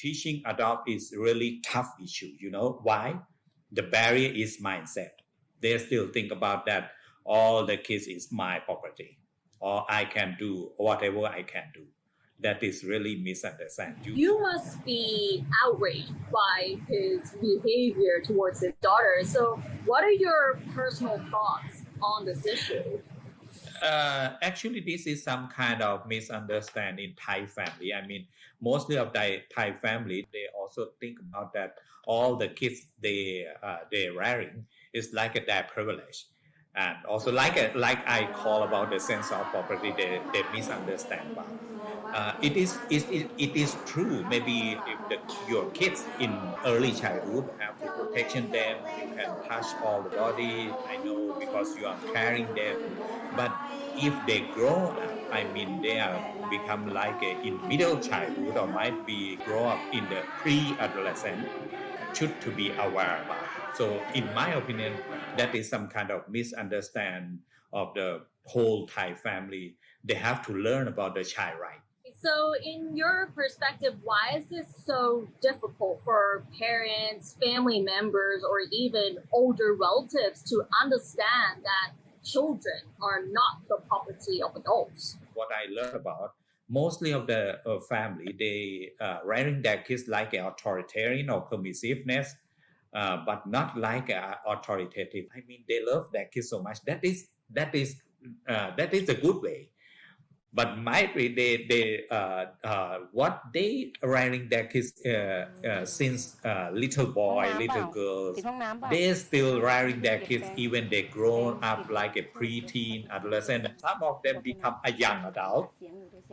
teaching adult is really tough issue. You know why? The barrier is mindset. They still think about that all the kids is my property, or I can do whatever I can do. That is really misunderstand. You must be outraged by his behavior towards his daughter. So, what are your personal thoughts on this issue? Actually, this is some kind of misunderstanding in Thai family. I mean, mostly of Thai family, they also think about that all the kids they're rearing is like a their privilege, and also like I call about the sense of property, they misunderstand about. It is true. Maybe if your kids in early childhood have to protection them, you can touch all the body. I know because you are carrying them, but if they grow up, I mean, they are become like in middle childhood or might be grow up in the pre-adolescent, should to be aware about. So, in my opinion, that is some kind of misunderstand of the whole Thai family. They have to learn about the child right. So, in your perspective, why is this so difficult for parents, family members, or even older relatives to understand that children are not the property of adults? What I learned about mostly of the family, they rearing their kids like an authoritarian or permissiveness, but not like authoritative. I mean, they love their kids so much. That is a good way. But might be they what they rearing their kids since little boy, little girls, they still rearing their kids even they grown up like a preteen, adolescent. Some of them become a young adult,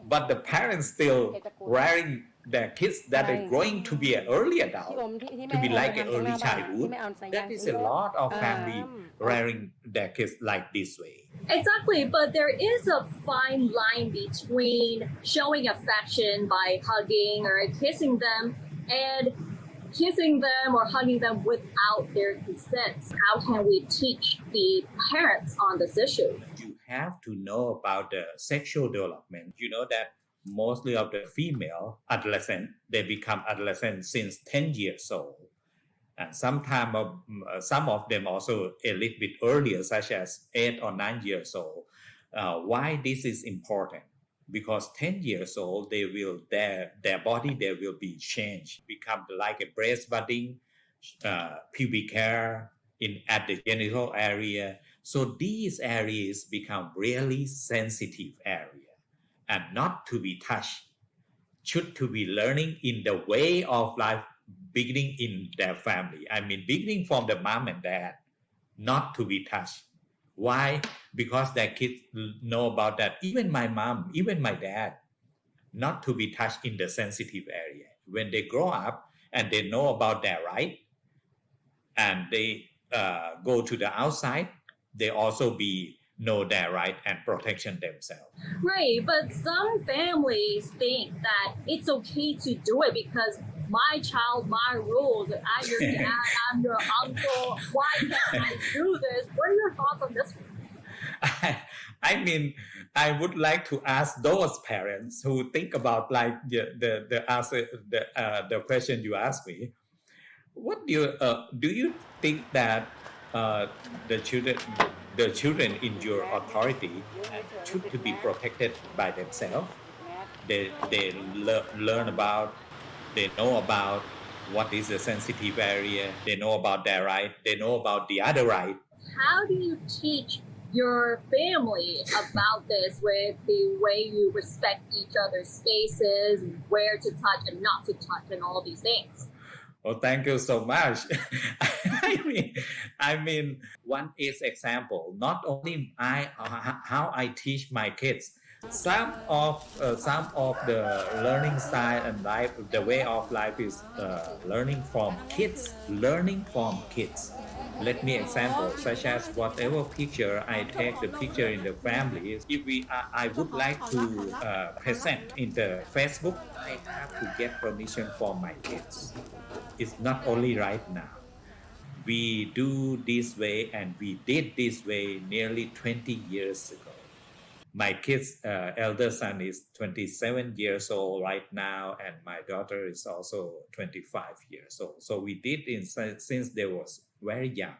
but the parents still rearing their kids that are going to be an early adult, to be like an early childhood. That is a lot of family rearing their kids like this way. Exactly, but there is a fine line between showing affection by hugging or kissing them and kissing them or hugging them without their consent. How can we teach the parents on this issue? You have to know about the sexual development. You know that mostly of the female adolescent, they become adolescent since 10 years old. And some of them also a little bit earlier, such as 8 or 9 years old. Why this is important? Because 10 years old, their body they will be changed, become like a breast budding, pubic hair at the genital area. So these areas become really sensitive area and not to be touched. Should to be learning in the way of life beginning in their family. I mean, beginning from the mom and dad, not to be touched. Why? Because their kids know about that. Even my mom, even my dad, not to be touched in the sensitive area. When they grow up and they know about their right, and they go to the outside, they also know their right and protection themselves. Right, but some families think that it's okay to do it because my child, my rules. I'm your dad, I'm your uncle. Why can't I do this? What are your thoughts on this? I mean, I would like to ask those parents who think about like the answer, the question you asked me. What do you think that the children in your authority should to be protected by themselves? They learn about, they know about what is the sensitive area, they know about their right, they know about the other right. How do you teach your family about this with the way you respect each other's spaces, where to touch and not to touch, and all these things? Oh, thank you so much. I mean, one is example. Not only how I teach my kids. Some of the learning style and life, the way of life is learning from kids. Learning from kids. Let me example, such as whatever picture I take the picture in the family. If I would like to present in the Facebook, I have to get permission from my kids. It's not only right now. We do this way and we did this way nearly 20 years ago. My kids' elder son is 27 years old right now, and my daughter is also 25 years old. So we did since they was very young.